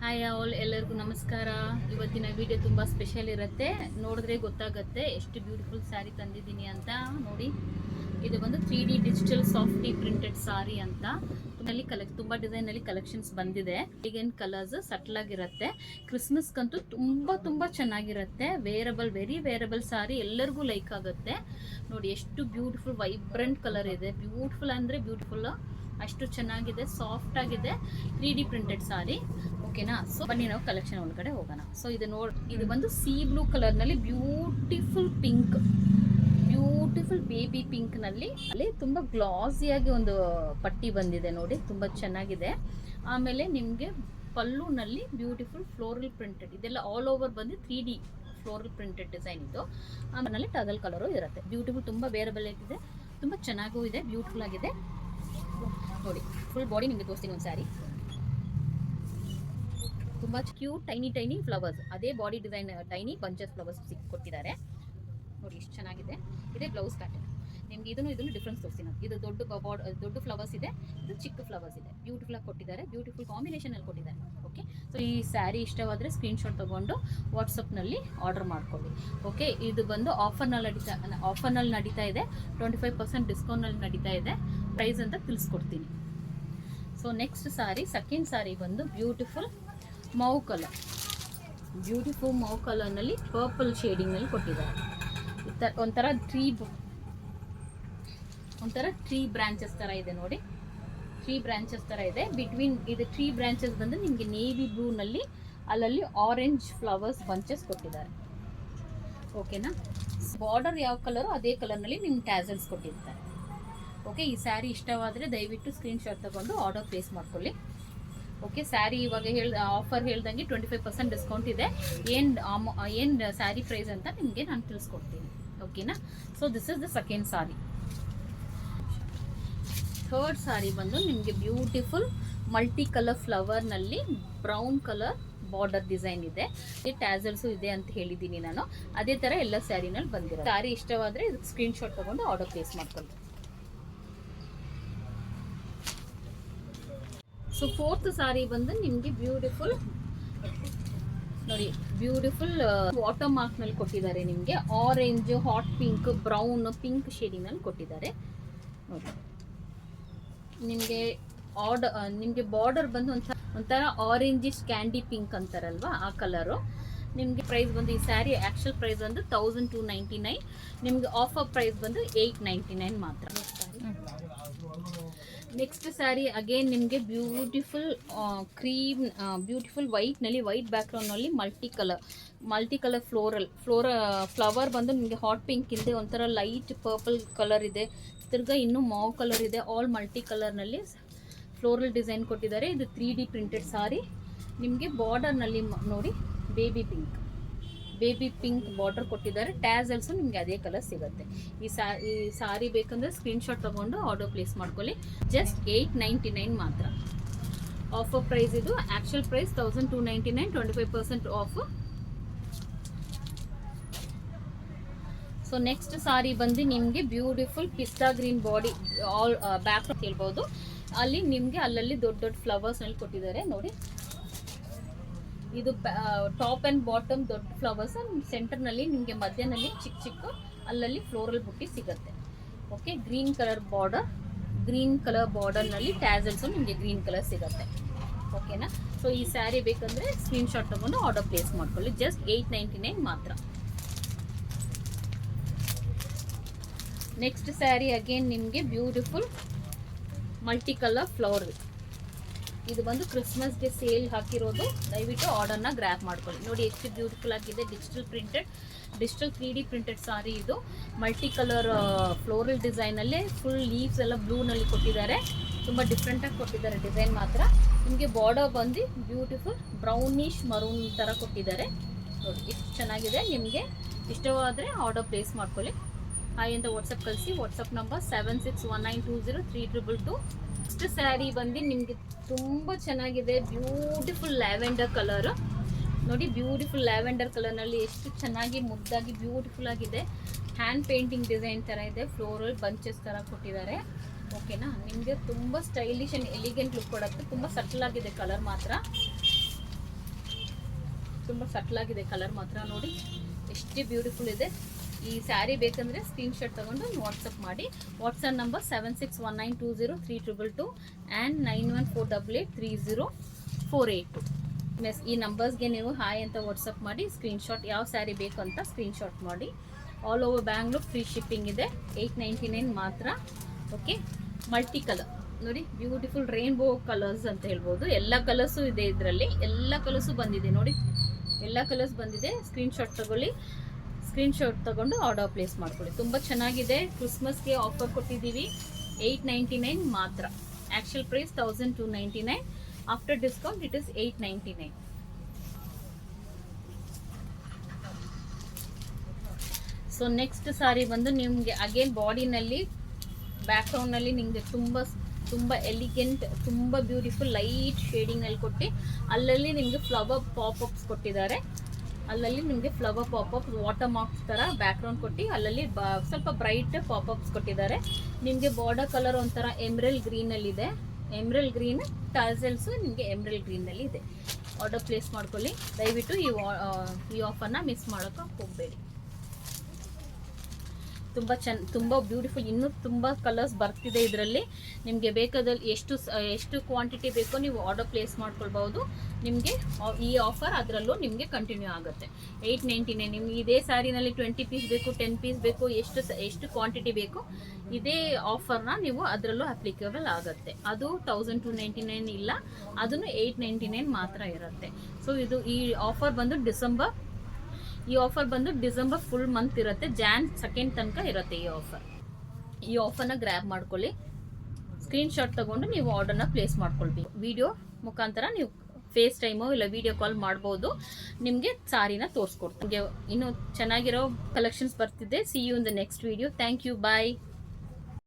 Hi all, ಎಲ್ಲರಿಗೂ ನಮಸ್ಕಾರ. ಇವತ್ತಿನ ವಿಡಿಯೋ ತುಂಬ ಸ್ಪೆಷಲ್ ಇರುತ್ತೆ. ನೋಡಿದ್ರೆ ಗೊತ್ತಾಗುತ್ತೆ ಎಷ್ಟು ಬ್ಯೂಟಿಫುಲ್ ಸ್ಯಾರಿ ತಂದಿದ್ದೀನಿ ಅಂತ. ನೋಡಿ, ಇದು ಬಂದು 3D ಡಿಜಿಟಲ್ ಸಾಫ್ಟಿ ಪ್ರಿಂಟೆಡ್ ಸಾರಿ ಅಂತ. ತುಂಬ ಡಿಸೈನಲ್ಲಿ ಕಲೆಕ್ಷನ್ಸ್ ಬಂದಿದೆ. ಈಗೇನು ಕಲರ್ಸ್ ಸಟ್ಲ್ ಆಗಿರುತ್ತೆ. ಕ್ರಿಸ್ಮಸ್ಗಂತೂ ತುಂಬ ಚೆನ್ನಾಗಿರುತ್ತೆ. ವೆರಿ ವೇರಬಲ್ ಸಾರಿ, ಎಲ್ಲರಿಗೂ ಲೈಕ್ ಆಗುತ್ತೆ. ನೋಡಿ ಎಷ್ಟು ಬ್ಯೂಟಿಫುಲ್ ವೈಬ್ರೆಂಟ್ ಕಲರ್ ಇದೆ. ಬ್ಯೂಟಿಫುಲ್ ಅಂದರೆ ಬ್ಯೂಟಿಫುಲ್, ಅಷ್ಟು ಚೆನ್ನಾಗಿದೆ, ಸಾಫ್ಟ್ ಆಗಿದೆ. 3D ಪ್ರಿಂಟೆಡ್ ಸಾರಿ. ಓಕೆನಾ? ಸೊ ಬನ್ನಿ ನಾವು ಕಲೆಕ್ಷನ್ ಒಳಗಡೆ ಹೋಗೋಣ. ಸೊ ಇದು ಬಂದು ಸೀ ಬ್ಲೂ ಕಲರ್ನಲ್ಲಿ ಬ್ಯೂಟಿಫುಲ್ ಬೇಬಿ ಪಿಂಕ್ ನಲ್ಲಿ ಅಲ್ಲಿ ತುಂಬಾ ಗ್ಲಾಸಿಯಾಗಿ ಒಂದು ಪಟ್ಟಿ ಬಂದಿದೆ. ನೋಡಿ, ತುಂಬಾ ಚೆನ್ನಾಗಿದೆ. ಆಮೇಲೆ ನಿಮಗೆ ಪಲ್ಲುನಲ್ಲಿ ಬ್ಯೂಟಿಫುಲ್ ಫ್ಲೋರಲ್ ಪ್ರಿಂಟೆಡ್, ಇದೆಲ್ಲ ಆಲ್ ಓವರ್ ಬಂದು 3D ಫ್ಲೋರಲ್ ಪ್ರಿಂಟೆಡ್ ಡಿಸೈನ್ ಇದು. ಆಮೇಲೆ ಟಗಲ್ ಕಲರು ಇರುತ್ತೆ. ಬ್ಯೂಟಿಫುಲ್, ತುಂಬಾ ವೇರಬಲ್ ಆಗಿದೆ, ತುಂಬಾ ಚೆನ್ನಾಗೂ ಇದೆ, ಬ್ಯೂಟಿಫುಲ್ ಆಗಿದೆ. ನೋಡಿ, ಫುಲ್ ಬಾಡಿ ನಿಮಗೆ ತೋರಿಸ್ತೀನಿ ಒಂದು ಸ್ಯಾರಿ. ತುಂಬಾ ಕ್ಯೂಟ್ ಟೈನಿ ಫ್ಲವರ್ಸ್, ಅದೇ body design tiny bunches flowers ಕೊಟ್ಟಿದ್ದಾರೆ. ನೋಡಿ ಎಷ್ಟು ಚೆನ್ನಾಗಿದೆ. ಇದೇ ಬ್ಲೌಸ್ ಪ್ಯಾಟರ್ನ್. ನಿಮ್ಗೆ ಇದನ್ನು ಡಿಫ್ರೆನ್ಸ್ ತೋರಿಸ್ತೀನಿ. ಇದು ದೊಡ್ಡ ಫ್ಲವರ್ಸ್ ಇದೆ, ಇದು ಚಿಕ್ಕ ಫ್ಲವರ್ಸ್ ಇದೆ. ಬ್ಯೂಟಿಫುಲ್ ಆಗಿ ಕೊಟ್ಟಿದ್ದಾರೆ, ಬ್ಯೂಟಿಫುಲ್ ಕಾಂಬಿನೇಷನ್ ಅಲ್ಲಿ ಕೊಟ್ಟಿದ್ದಾರೆ. ಓಕೆ, ಸೊ ಈ ಸ್ಯಾರಿ ಇಷ್ಟವಾದರೆ ಸ್ಕ್ರೀನ್ಶಾಟ್ ತಗೊಂಡು ವಾಟ್ಸಪ್ನಲ್ಲಿ ಆರ್ಡರ್ ಮಾಡ್ಕೊಳ್ಳಿ. ಓಕೆ, ಇದು ಬಂದು ಆಫರ್ನಲ್ಲಿ ನಡೀತಾ ಇದೆ. 25% ಡಿಸ್ಕೌಂಟ್ನಲ್ಲಿ ನಡೀತಾ ಇದೆ. ಪ್ರೈಸ್ ಅಂತ ತಿಳಿಸ್ಕೊಡ್ತೀನಿ. ಸೊ ನೆಕ್ಸ್ಟ್ ಸಾರಿ, ಸೆಕೆಂಡ್ ಸಾರಿ ಬಂದು ಬ್ಯೂಟಿಫುಲ್ ಮೌ ಕಲರ್ನಲ್ಲಿ ಪರ್ಪಲ್ ಶೇಡಿಂಗ್ನಲ್ಲಿ ಕೊಟ್ಟಿದ್ದಾರೆ. ಒಂಥರ ಟ್ರೀ ಬ್ರಾಂಚಸ್ ಥರ ಇದೆ. ನೋಡಿ, ಟ್ರೀ ಬ್ರಾಂಚಸ್ ಥರ ಇದೆ. ಬಿಟ್ವೀನ್ ಇದು ಟ್ರೀ ಬ್ರಾಂಚಸ್ ಬಂದು ನಿಮಗೆ ನೇವಿ ಬ್ಲೂನಲ್ಲಿ ಅಲ್ಲಲ್ಲಿ ಆರೆಂಜ್ ಫ್ಲವರ್ಸ್ ಬಂಚಸ್ ಕೊಟ್ಟಿದ್ದಾರೆ. ಓಕೆನಾ? ಬಾರ್ಡರ್ ಯಾವ ಕಲರು ಅದೇ ಕಲರ್ನಲ್ಲಿ ನಿಮ್ಗೆ ಟ್ಯಾಸಲ್ಸ್ ಕೊಟ್ಟಿರ್ತಾರೆ. ಓಕೆ, ಈ ಸ್ಯಾರಿ ಇಷ್ಟವಾದರೆ ದಯವಿಟ್ಟು ಸ್ಕ್ರೀನ್ಶಾಟ್ ತಗೊಂಡು ಆರ್ಡರ್ ಪ್ಲೇಸ್ ಮಾಡ್ಕೊಳ್ಳಿ. ಓಕೆ, ಸ್ಯಾರಿ ಇವಾಗ ಆಫರ್ ಹೇಳ್ದಂಗೆ 25% ಡಿಸ್ಕೌಂಟ್ ಇದೆ. ಏನು ಸ್ಯಾರಿ ಪ್ರೈಸ್ ಅಂತ ನಿಮಗೆ ನಾನು ತಿಳಿಸ್ಕೊಡ್ತೀನಿ. ಓಕೆನಾ? So this is the second sari. Third sari ಬಂದು ನಿಮಗೆ ಬ್ಯೂಟಿಫುಲ್ ಮಲ್ಟಿ ಕಲರ್ ಫ್ಲವರ್ನಲ್ಲಿ ಬ್ರೌನ್ ಕಲರ್ ಬಾರ್ಡರ್ ಡಿಸೈನ್ ಇದೆ. ಟ್ಯಾಸಲ್ಸು ಇದೆ ಅಂತ ಹೇಳಿದ್ದೀನಿ ನಾನು. ಅದೇ ಥರ ಎಲ್ಲ ಸ್ಯಾರಿನಲ್ಲಿ ಬಂದಿರೋ. ಸ್ಯಾರಿ ಇಷ್ಟವಾದರೆ ಇದಕ್ಕೆ ಸ್ಕ್ರೀನ್ಶಾಟ್ ತಗೊಂಡು ಆರ್ಡರ್ ಪ್ಲೇಸ್ ಮಾಡ್ಕೊಳ್ಳಿ. ಸೊ ಫೋರ್ತ್ ಸಾರಿ ಬಂದು ನಿಮಗೆ ಬ್ಯೂಟಿಫುಲ್ ವಾಟರ್ ಮಾರ್ಕ್ ನಲ್ಲಿ ಕೊಟ್ಟಿದ್ದಾರೆ. ನಿಮಗೆ orange, hot pink, brown, pink shading ಕೊಟ್ಟಿದ್ದಾರೆ. ನೋಡಿ, ನಿಮಗೆ ಬಾರ್ಡರ್ ಬಂದು ಒಂಥರ ಆರೆಂಜಿಶ್ ಕ್ಯಾಂಡಿ ಪಿಂಕ್ ಅಂತಾರಲ್ವಾ, ಆ ಕಲರು. ನಿಮಗೆ ಪ್ರೈಸ್ ಬಂದು ಈ ಸ್ಯಾರಿ ಆ್ಯಕ್ಚುಲ್ ಪ್ರೈಸ್ ಬಂದು 1299. ನಿಮಗೆ ಆಫರ್ ಪ್ರೈಸ್ ಬಂದು 899 ಮಾತ್ರ. ನೆಕ್ಸ್ಟ್ ಸ್ಯಾರಿ ಅಗೇನ್ ನಿಮಗೆ ಬ್ಯೂಟಿಫುಲ್ ವೈಟ್ನಲ್ಲಿ, ವೈಟ್ ಬ್ಯಾಕ್ಗ್ರೌಂಡ್ನಲ್ಲಿ ಮಲ್ಟಿ ಕಲರ್ ಫ್ಲವರ್ ಬಂದು ನಿಮಗೆ ಹಾಟ್ ಪಿಂಕ್ ಇದೆ, ಒಂಥರ ಲೈಟ್ ಪರ್ಪಲ್ ಕಲರ್ ಇದೆ, ತಿರ್ಗಾ ಇನ್ನೂ ಮಾವ್ ಕಲರ್ ಇದೆ. ಆಲ್ ಮಲ್ಟಿ ಕಲರ್ನಲ್ಲಿ ಫ್ಲೋರಲ್ ಡಿಸೈನ್ ಕೊಟ್ಟಿದ್ದಾರೆ. ಇದು 3D ಪ್ರಿಂಟೆಡ್ ಸಾರಿ. ನಿಮಗೆ ಬಾರ್ಡರ್ನಲ್ಲಿ ನೋಡಿ ಬೇಬಿ ಪಿಂಕ್ ಬಾರ್ಡರ್ ಕೊಟ್ಟಿದ್ದಾರೆ. ಟ್ಯಾಸಲ್ಸು ನಿಮಗೆ ಅದೇ ಕಲರ್ ಸಿಗುತ್ತೆ. ಈ ಸಾರಿ ಬೇಕಂದ್ರೆ ಸ್ಕ್ರೀನ್ಶಾಟ್ ತಗೊಂಡು ಆರ್ಡರ್ ಪ್ಲೇಸ್ ಮಾಡ್ಕೊಳ್ಳಿ. ಜಸ್ಟ್ 899 ಮಾತ್ರ. ಆಫರ್ ಪ್ರೈಸ್ ಇದು. Actual price 1299, 25% off. So next sari ಬಂದು ನಿಮಗೆ ಬ್ಯೂಟಿಫುಲ್ ಪಿಸ್ತಾ ಗ್ರೀನ್ ಬಾಡಿ ಆಲ್ ಬ್ಯಾಕ್ ಹೇಳ್ಬೋದು. ಅಲ್ಲಿ ನಿಮಗೆ ಅಲ್ಲಲ್ಲಿ ದೊಡ್ಡ ಫ್ಲವರ್ಸ್ನಲ್ಲಿ ಕೊಟ್ಟಿದ್ದಾರೆ. ನೋಡಿ, ಇದು ಟಾಪ್ ಆ್ಯಂಡ್ ಬಾಟಮ್ ದೊಡ್ಡ ಫ್ಲವರ್ಸ್, ಸೆಂಟರ್ನಲ್ಲಿ ನಿಮಗೆ ಮಧ್ಯದಲ್ಲಿ ಚಿಕ್ಕ ಅಲ್ಲಲ್ಲಿ ಫ್ಲೋರಲ್ ಬುಟ್ಟಿ ಸಿಗುತ್ತೆ. ಓಕೆ, ಗ್ರೀನ್ ಕಲರ್ ಬಾರ್ಡರ್ನಲ್ಲಿ ಟ್ಯಾಸಲ್ಸು ನಿಮಗೆ ಗ್ರೀನ್ ಕಲರ್ ಸಿಗುತ್ತೆ. ಓಕೆನಾ? ಸೊ ಈ ಸ್ಯಾರಿ ಬೇಕಂದರೆ ಸ್ಕ್ರೀನ್ಶಾಟ್ ತಗೊಂಡು ಆರ್ಡರ್ ಪ್ಲೇಸ್ ಮಾಡ್ಕೊಳ್ಳಿ. ಜಸ್ಟ್ 899 ಮಾತ್ರ. ನೆಕ್ಸ್ಟ್ ಸ್ಯಾರಿ ಅಗೇನ್ ನಿಮಗೆ ಬ್ಯೂಟಿಫುಲ್ ಮಲ್ಟಿ ಕಲರ್ ಫ್ಲವರ್. ಇದು ಬಂದು ಕ್ರಿಸ್ಮಸ್ಗೆ ಸೇಲ್ ಹಾಕಿರೋದು. ದಯವಿಟ್ಟು ಆರ್ಡರ್ನ ಗ್ರ್ಯಾಬ್ ಮಾಡ್ಕೊಳ್ಳಿ. ನೋಡಿ ಎಷ್ಟು ಬ್ಯೂಟಿಫುಲ್ ಆಗಿದೆ. ಡಿಜಿಟಲ್ 3D ಪ್ರಿಂಟೆಡ್ ಸಾರಿ ಇದು. ಮಲ್ಟಿ ಕಲರ್ ಫ್ಲೋರಲ್ ಡಿಸೈನಲ್ಲೇ ಫುಲ್ ಲೀವ್ಸ್ ಎಲ್ಲ ಬ್ಲೂನಲ್ಲಿ ಕೊಟ್ಟಿದ್ದಾರೆ. ತುಂಬ ಡಿಫ್ರೆಂಟಾಗಿ ಕೊಟ್ಟಿದ್ದಾರೆ ಡಿಸೈನ್ ಮಾತ್ರ. ನಿಮಗೆ ಬಾರ್ಡರ್ ಬಂದು ಬ್ಯೂಟಿಫುಲ್ ಬ್ರೌನಿಶ್ ಮರೂನ್ ಥರ ಕೊಟ್ಟಿದ್ದಾರೆ. ನೋಡಿ ಎಷ್ಟು ಚೆನ್ನಾಗಿದೆ. ನಿಮಗೆ ಇಷ್ಟವಾದರೆ ಆರ್ಡರ್ ಪ್ಲೇಸ್ ಮಾಡ್ಕೊಳ್ಳಿ. ಹಾಯ್ ಅಂತ ವಾಟ್ಸಪ್ ಕಳಿಸಿ. WhatsApp number 7619203222. ನೆಕ್ಸ್ಟ್ ಸ್ಯಾರಿ ಬಂದು ನಿಮಗೆ ತುಂಬ ಚೆನ್ನಾಗಿದೆ. Beautiful lavender colour. ನೋಡಿ, ಬ್ಯೂಟಿಫುಲ್ ಲ್ಯಾವೆಂಡರ್ ಕಲರ್ನಲ್ಲಿ ಎಷ್ಟು ಚೆನ್ನಾಗಿ ಮುದ್ದಾಗಿ ಬ್ಯೂಟಿಫುಲ್ ಆಗಿದೆ. ಹ್ಯಾಂಡ್ ಪೇಂಟಿಂಗ್ ಡಿಸೈನ್ ಥರ ಇದೆ. ಫ್ಲೋರಲ್ ಬಂಚಸ್ ಥರ ಕೊಟ್ಟಿದ್ದಾರೆ. ಓಕೆನಾ? ನಿಮಗೆ ತುಂಬ ಸ್ಟೈಲಿಶ್ ಆ್ಯಂಡ್ ಎಲಿಗೆಂಟ್ ಲುಕ್ ಕೊಡುತ್ತೆ. ತುಂಬ ಸಟಲ್ ಆಗಿದೆ ಕಲರ್ ಮಾತ್ರ. ತುಂಬ ಸಟ್ಲಾಗಿದೆ ಕಲರ್ ಮಾತ್ರ ನೋಡಿ ಎಷ್ಟು ಬ್ಯೂಟಿಫುಲ್ ಇದೆ. ಈ ಸ್ಯಾರಿ ಬೇಕಂದರೆ ಸ್ಕ್ರೀನ್ಶಾಟ್ ತೊಗೊಂಡು ವಾಟ್ಸಪ್ ಮಾಡಿ. WhatsApp number 7619203222 and 9148830482. ಈ ನಂಬರ್ಸ್ಗೆ ನೀವು ಹಾಯ್ ಅಂತ ವಾಟ್ಸಪ್ ಮಾಡಿ ಸ್ಕ್ರೀನ್ಶಾಟ್ ಯಾವ ಸ್ಯಾರಿ ಬೇಕು ಅಂತ ಸ್ಕ್ರೀನ್ಶಾಟ್ ಮಾಡಿ. All over Bangalore free shipping ಇದೆ. 899 ಮಾತ್ರ. ಓಕೆ, ಮಲ್ಟಿ ಕಲರ್ ನೋಡಿ, ಬ್ಯೂಟಿಫುಲ್ ರೈನ್ಬೋ ಕಲರ್ಸ್ ಅಂತ ಹೇಳ್ಬೋದು. ಎಲ್ಲ ಕಲರ್ಸು ಇದೆ ಇದರಲ್ಲಿ, ಎಲ್ಲ ಕಲರ್ಸು ಬಂದಿದೆ ನೋಡಿ, ಎಲ್ಲ ಕಲರ್ಸ್ ಬಂದಿದೆ. ಸ್ಕ್ರೀನ್ಶಾಟ್ ತಗೊಳ್ಳಿ, ಸ್ಕ್ರೀನ್ಶಾಟ್ ತಗೊಂಡು ಆರ್ಡರ್ ಪ್ಲೇಸ್ ಮಾಡ್ಕೊಳ್ಳಿ. ತುಂಬ ಚೆನ್ನಾಗಿದೆ. ಕ್ರಿಸ್ಮಸ್ಗೆ ಆಫರ್ ಕೊಟ್ಟಿದ್ದೀವಿ. 899 ಮಾತ್ರ. Actual price 1299. After discount it is 899. So next sari ಬಂದು ನಿಮಗೆ ಅಗೇನ್ ಬಾಡಿನಲ್ಲಿ ಬ್ಯಾಕ್ಗ್ರೌಂಡ್ನಲ್ಲಿ ನಿಮಗೆ ತುಂಬ ಎಲಿಗೆಂಟ್, ತುಂಬ ಬ್ಯೂಟಿಫುಲ್ ಲೈಟ್ ಶೇಡಿಂಗಲ್ಲಿ ಕೊಟ್ಟು ಅಲ್ಲಲ್ಲಿ ನಿಮಗೆ ಫ್ಲವರ್ ಪಾಪಪ್ಸ್ ಕೊಟ್ಟಿದ್ದಾರೆ. ಅಲ್ಲಲ್ಲಿ ನಿಮಗೆ ಫ್ಲವರ್ ಪಾಪಪ್ ವಾಟರ್ ಮಾರ್ಕ್ಸ್ ಥರ ಬ್ಯಾಕ್ಗ್ರೌಂಡ್ ಕೊಟ್ಟು ಅಲ್ಲಲ್ಲಿ ಸ್ವಲ್ಪ ಬ್ರೈಟ್ ಪಾಪಪ್ಸ್ ಕೊಟ್ಟಿದ್ದಾರೆ. ನಿಮಗೆ ಬಾರ್ಡರ್ ಕಲರ್ ಒಂಥರ ಎಮ್ರೆಲ್ ಗ್ರೀನಲ್ಲಿದೆ. ಎಮ್ರೆಲ್ ಗ್ರೀನ್ ಟಾಸಲ್ಸು ನಿಮಗೆ ಎಮ್ರೆಲ್ ಗ್ರೀನಲ್ಲಿ ಇದೆ. ಆರ್ಡರ್ ಪ್ಲೇಸ್ ಮಾಡ್ಕೊಳ್ಳಿ. ದಯವಿಟ್ಟು ಈ ಆಫರ್ನ ಮಿಸ್ ಮಾಡೋಕ್ಕೆ ಹೋಗಬೇಡಿ. ತುಂಬ ಬ್ಯೂಟಿಫುಲ್. ಇನ್ನೂ ತುಂಬ ಕಲರ್ಸ್ ಬರ್ತಿದೆ ಇದರಲ್ಲಿ. ನಿಮಗೆ ಬೇಕಾದಲ್ಲಿ ಎಷ್ಟು ಕ್ವಾಂಟಿಟಿ ಬೇಕೋ ನೀವು ಆರ್ಡರ್ ಪ್ಲೇಸ್ ಮಾಡ್ಕೊಳ್ಬೋದು. ನಿಮಗೆ ಈ ಆಫರ್ ಅದರಲ್ಲೂ ನಿಮಗೆ ಕಂಟಿನ್ಯೂ ಆಗುತ್ತೆ. 899. ನಿಮ್ಗೆ ಇದೇ ಸ್ಯಾರಿನಲ್ಲಿ 20 ಪೀಸ್ ಬೇಕು, 10 ಪೀಸ್ ಬೇಕು, ಎಷ್ಟು ಕ್ವಾಂಟಿಟಿ ಬೇಕು ಇದೇ ಆಫರ್ನ ನೀವು ಅದರಲ್ಲೂ ಅಪ್ಲಿಕೇಬಲ್ ಆಗುತ್ತೆ. ಅದು 1299 ಇಲ್ಲ, ಅದನ್ನು 899 ಮಾತ್ರ ಇರುತ್ತೆ. ಸೊ ಈ ಆಫರ್ ಬಂದು ಡಿಸೆಂಬರ್ ಫುಲ್ ಮಂತ್ ಇರುತ್ತೆ. Jan 2 ತನಕ ಇರುತ್ತೆ ಈ ಆಫರ್ನ ಗ್ರ್ಯಾಬ್ ಮಾಡ್ಕೊಳ್ಳಿ. ಸ್ಕ್ರೀನ್ಶಾಟ್ ತಗೊಂಡು ನೀವು ಆರ್ಡರ್ನ ಪ್ಲೇಸ್ ಮಾಡ್ಕೊಳ್ಬೇಕು. ವಿಡಿಯೋ ಮುಖಾಂತರ ನೀವು ಫೇಸ್ ಟೈಮು ಇಲ್ಲ ವಿಡಿಯೋ ಕಾಲ್ ಮಾಡ್ಬೋದು. ನಿಮಗೆ ಸಾರಿನ ತೋರಿಸ್ಕೊಡ್ತೀನಿ. ಇನ್ನೂ ಚೆನ್ನಾಗಿರೋ ಕಲೆಕ್ಷನ್ಸ್ ಬರ್ತಿದೆ. See you in the next video. Thank you. Bye.